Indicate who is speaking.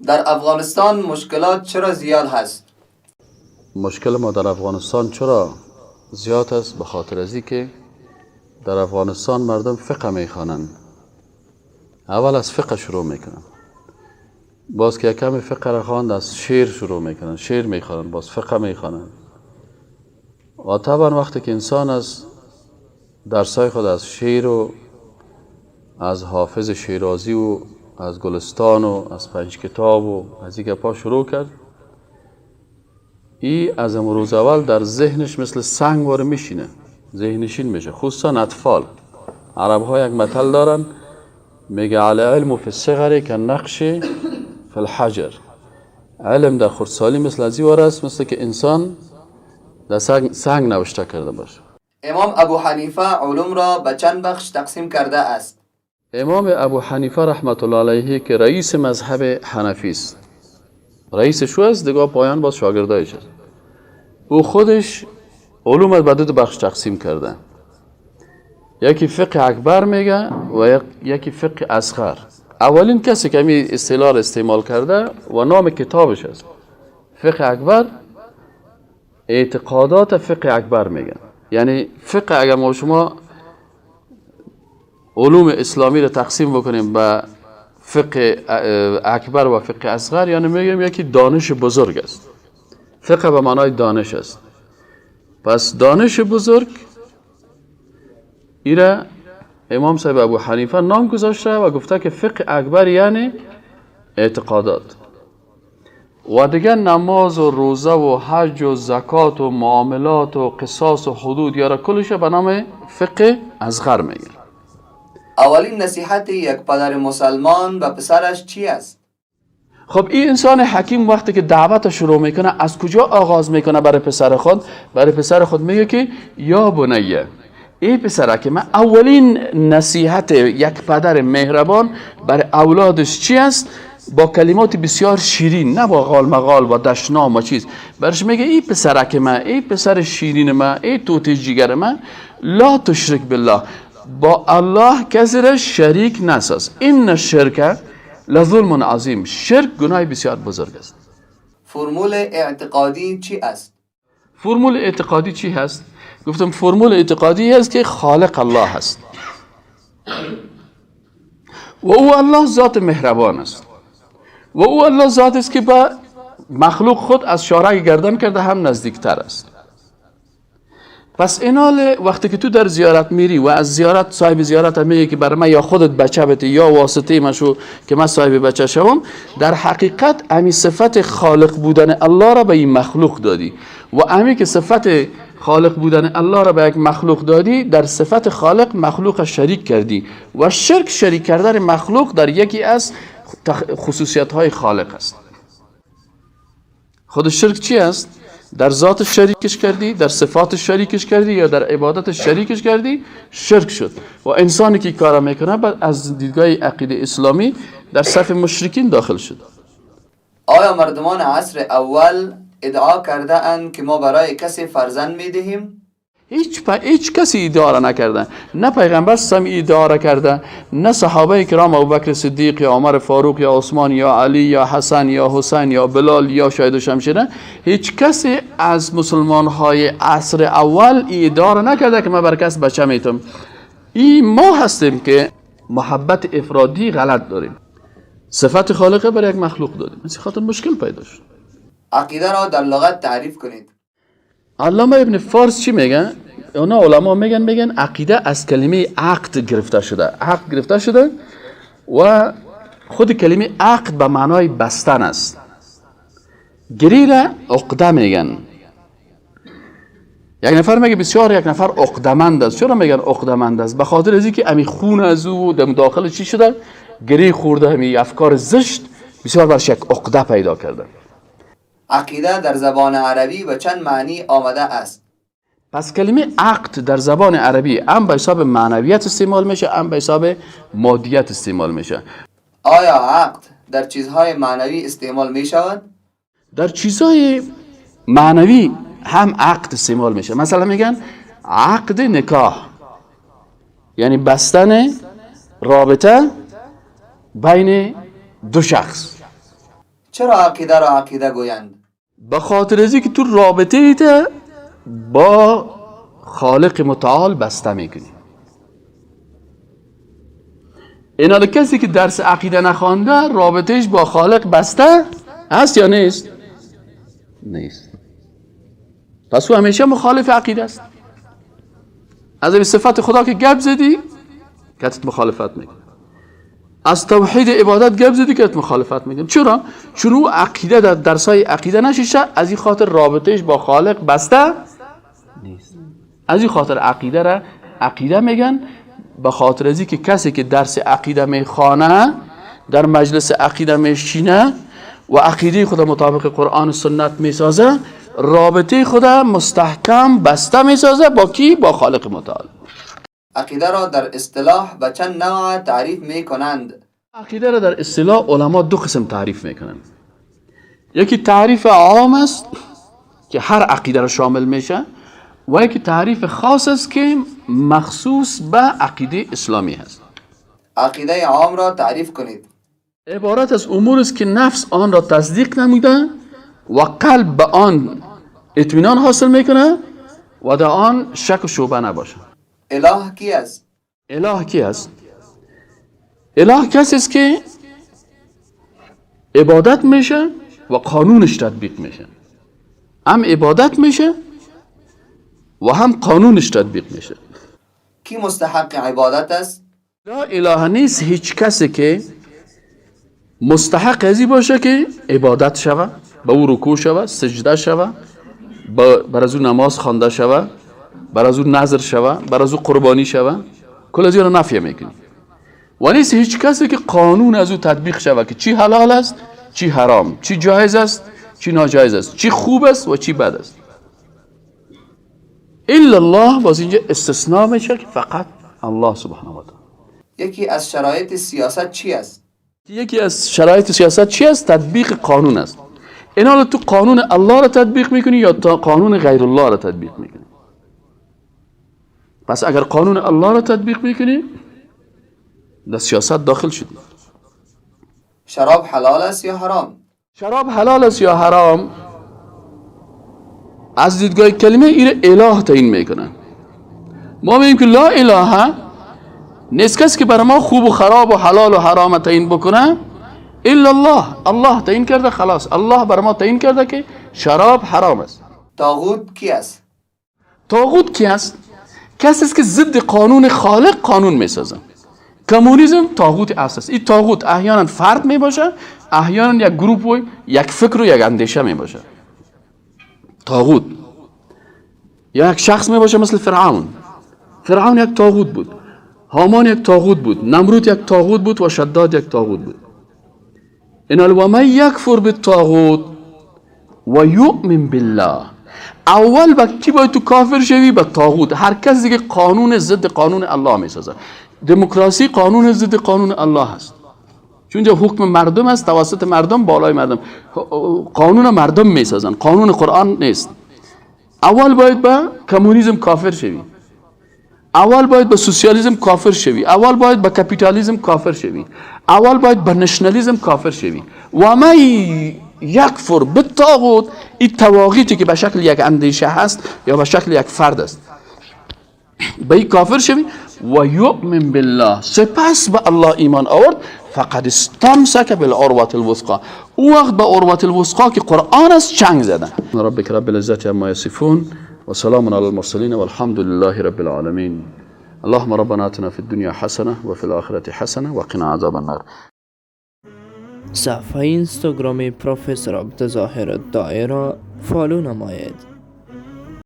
Speaker 1: در افغانستان مشکلات چرا زیاد هست؟
Speaker 2: مشکل ما در افغانستان چرا زیاد است؟ به خاطر از که در افغانستان مردم فقه میخوانند. اول از فقه شروع میکنن، باز که کمی فقه را خواند از شعر شروع میکنن، شعر میخوانند، باز فقه میخوانند. و طبعا وقتی که انسان از درسای خود از شعر و از حافظ شیرازی و از گلستان و از پنج کتاب و از این گپا شروع کرد، این از امروز اول در ذهنش مثل سنگ واره میشینه، ذهنشین میشه. خصوصا اطفال. عرب ها یک مثل دارن میگه العلم فی الصغر کالنقش فی الحجر. علم در خردسالی مثل از این واره است، مثل که انسان در سنگ نوشته کرده باشه.
Speaker 1: امام ابو حنیفه علوم را به چند بخش تقسیم کرده است؟
Speaker 2: امام ابو حنیفه رحمت الله علیه که رئیس مذهب حنفی است، رئیس شو است دیگه، پایان باز شاگردایش است. او خودش علوم به دو بخش تقسیم کرده، یکی فقه اکبر میگه و یکی فقه اصغر. اولین کسی که می اصطلاح استعمال کرده و نام کتابش است فقه اکبر، اعتقادات فقه اکبر میگن. یعنی فقه اگر ما شما علوم اسلامی رو تقسیم بکنیم به فقه اکبر و فقه اصغر، یعنی میگیم یکی دانش بزرگ است. فقه به معنای دانش است. پس دانش بزرگ ایره امام صاحب ابو حنیفه نام گذاشته و گفته که فقه اکبر یعنی اعتقادات، و دیگه نماز و روزه و حج و زکات و معاملات و قصاص و حدود یاره کلش به نام فقه اصغر میگن.
Speaker 1: اولین نصیحت یک پدر مسلمان به پسرش چی است؟
Speaker 2: خب این انسان حکیم وقتی که دعوت شروع میکنه از کجا آغاز میکنه؟ برای پسر خود میگه که یا بنیه، ای پسره که من اولین نصیحت یک پدر مهربان برای اولادش چی است؟ با کلمات بسیار شیرین، نه با غال مغال و دشنام و چیز. برش میگه ای پسره که من، ای پسر شیرین من، ای توت جگر من، لا تشرک بالله، با الله کسی را شریک نساز. این شرک لظلم عظیم، شرک گناه بسیار بزرگ است.
Speaker 1: فرمول اعتقادی چی است؟
Speaker 2: فرمول اعتقادی چی هست؟ گفتم فرمول اعتقادی هست که خالق الله هست و او الله ذات مهربان است و او الله ذات است که با مخلوق خود از شارع گردن کرده هم نزدیکتر است. پس اینال وقتی که تو در زیارت میری و از زیارت صاحب زیارت میگه که برای من یا خودت بچه بده یا واسطه مشو که من صاحب بچه شوم، در حقیقت امی صفت خالق بودن الله را به این مخلوق دادی و امی که صفت خالق بودن الله را به یک مخلوق دادی، در صفت خالق مخلوق شریک کردی و شریک کردن مخلوق در یکی از خصوصیت های خالق است. خود شرک چی است؟ در ذات شریکش کردی، در صفات شریکش کردی یا در عبادت شریکش کردی، شرک شد. و انسانی که کارا میکنه بعد از دیدگاه عقیده اسلامی در صف مشرکین داخل شد.
Speaker 1: آیا مردمان عصر اول ادعا کرده اند که ما برای کسی فرزند میدهیم؟
Speaker 2: هیچ کسی ادعا را نکرده، نه پیغمبر سمی ادعا را کرده، نه صحابه کرام ابوبکر صدیق یا عمر فاروق یا عثمان یا علی یا حسن یا حسین یا بلال یا شاهد و شمشیره. هیچ کسی از مسلمان های عصر اول ادعا را نکرده که ما بر کس بچه میتم. این ما هستیم که محبت افرادی غلط داریم، صفت خالقه بر یک مخلوق دادیم، از خاطر مشکل پیدا شد.
Speaker 1: عقیده را در لغت تعریف کنید.
Speaker 2: علامه ابن فارس چی میگن؟ اونا علما میگن عقیده از کلمه عقد گرفته شده و خود کلمه عقد به معنای بستن است. گریره عقده میگن. یک نفر میگه بسیار یک نفر عقدمند است. چرا میگن عقدمند است؟ به خاطر از اینکه امی خون از او در داخل چی شده؟ گری خورده، امی افکار زشت بسیار برش یک عقده پیدا کرده.
Speaker 1: عقیده در زبان عربی به چند معنی آمده است؟
Speaker 2: پس کلمه عقد در زبان عربی هم به حساب معنویت استعمال میشه، هم به حساب مادیت استعمال میشه.
Speaker 1: آیا عقد در چیزهای معنوی استعمال می شود؟
Speaker 2: در چیزهای معنوی هم عقد استعمال میشه. مثلا میگن عقد نکاح، یعنی بستن رابطه بین دو شخص.
Speaker 1: چرا عقیده را عقیده گویند؟
Speaker 2: به خاطر ازی که تو رابطه ایت با خالق متعال بسته میکنی. اینا کسی که درس عقیده نخوانده رابطهش با خالق بسته هست یا نیست؟ نیست. پس او همیشه مخالف عقیده است. از این صفت خدا که گپ زدی کتت مخالفت میکنه. از توحید عبادت گپ زدی کتت مخالفت میکنه. چرا؟ چون او عقیده در درسای عقیده نشیشه، از این خاطر رابطهش با خالق بسته نیست. از این خاطر عقیده را عقیده میگن، به خاطر ازی که کسی که درس عقیده میخوانه، در مجلس عقیده میشینه و عقیده خدا مطابق قرآن و سنت میسازه، رابطه خدا مستحکم بسته میسازه با کی؟ با خالق متعال.
Speaker 1: عقیده را در اصطلاح به چند نوع تعریف می کنند؟
Speaker 2: عقیده را در اصطلاح علما دو قسم تعریف میکنند. یکی تعریف عام است که هر عقیده را شامل میشه، و یکی تعریف خاص است که مخصوص به عقیده اسلامی هست.
Speaker 1: عقیده عام را تعریف کنید.
Speaker 2: عبارت از امور است که نفس آن را تصدیق نمیده و قلب به آن اطمینان حاصل میکنه و در آن شک و شبهه نباشه.
Speaker 1: اله کی است؟
Speaker 2: اله کی است؟ اله کسی است که عبادت میشه و قانونش تطبیق میشه. هم عبادت میشه و هم قانونش تطبیق میشه.
Speaker 1: کی مستحق عبادت است؟
Speaker 2: لا اله نیست هیچ کسی که مستحق ازی باشه که عبادت شوه، به او رکوع شوه، سجده شوه، بر از او نماز خوانده شوه، بر از او نظر شوه، بر از او قربانی شوه. کل از اینا نفی میکنی. و نیست هیچ کسی که قانون از او تطبیق شوه که چی حلال است، چی حرام، چی جایز است، چی ناجایز است، چی خوب است و چی بد است. الا الله. باز اینجا استثناء میشه که فقط الله سبحانه و تعالی.
Speaker 1: یکی از شرایط سیاست چی است؟
Speaker 2: یکی از شرایط سیاست چی است؟ تطبیق قانون است. اینا تو قانون الله را تطبیق میکنی یا تا قانون غیر الله را تطبیق میکنی؟ پس اگر قانون الله را تطبیق میکنی در سیاست داخل شدی.
Speaker 1: شراب حلال است یا حرام؟
Speaker 2: شراب حلال است یا حرام؟ از دیدگاه کلمه این اله تعیین میکنن. ما میگیم که لا اله نیست کسی که برای ما خوب و خراب و حلال و حرام تعیین بکنه الا الله. الله تعیین کرده، خلاص. الله برای ما تعیین کرده که شراب حرام است.
Speaker 1: طاغوت کی است؟
Speaker 2: طاغوت کی است؟ کسی است که ضد قانون خالق قانون میسازه. کمونیسم طاغوت است. این طاغوت احیانا فرد میباشه، احیانا یک گروپ و یک فکر و یک اندیشه میباشه. طاغوت یا یک شخص میباشه مثل فرعون. فرعون یک طاغوت بود، هامان یک طاغوت بود، نمرود یک طاغوت بود و شداد یک طاغوت بود. ان ومن یکفر بالطاغوت و یؤمن بالله. اول با کی باید تو کافر شوی؟ با طاغوت. هر کسی که قانون ضد قانون الله میسازه. دموکراسی قانون ضد قانون الله هست، چون اینجا حکم مردم است، توسط مردم، بالای مردم. قانون مردم میسازن، قانون قرآن نیست. اول باید با کمونیسم کافر شوی، اول باید با سوسیالیسم کافر شوی، اول باید با کپیتالیسم کافر شوی، اول باید با نشنالیسم کافر شوی. و ما یکفر بالطاغوت، این طواغیتی که به شکل یک اندیشه هست یا به شکل یک فرد است، به این کافر شوی. و یؤمن بالله، سپس به الله ایمان آورد. فقد استمسک بالعروة الوثقی، او وقت به عروة الوثقی که قرآن است چنگ زدن. ربک رب العزة عما یصفون و سلام علی المرسلین والحمد لله رب العالمین. اللهم ربنا آتنا في الدنيا حسنه وفي الآخرة حسنه وقنا عذاب النار.
Speaker 3: صفحه اینستاگرامی پروفسور عبدالظاهر الداعی را فالو نمایید.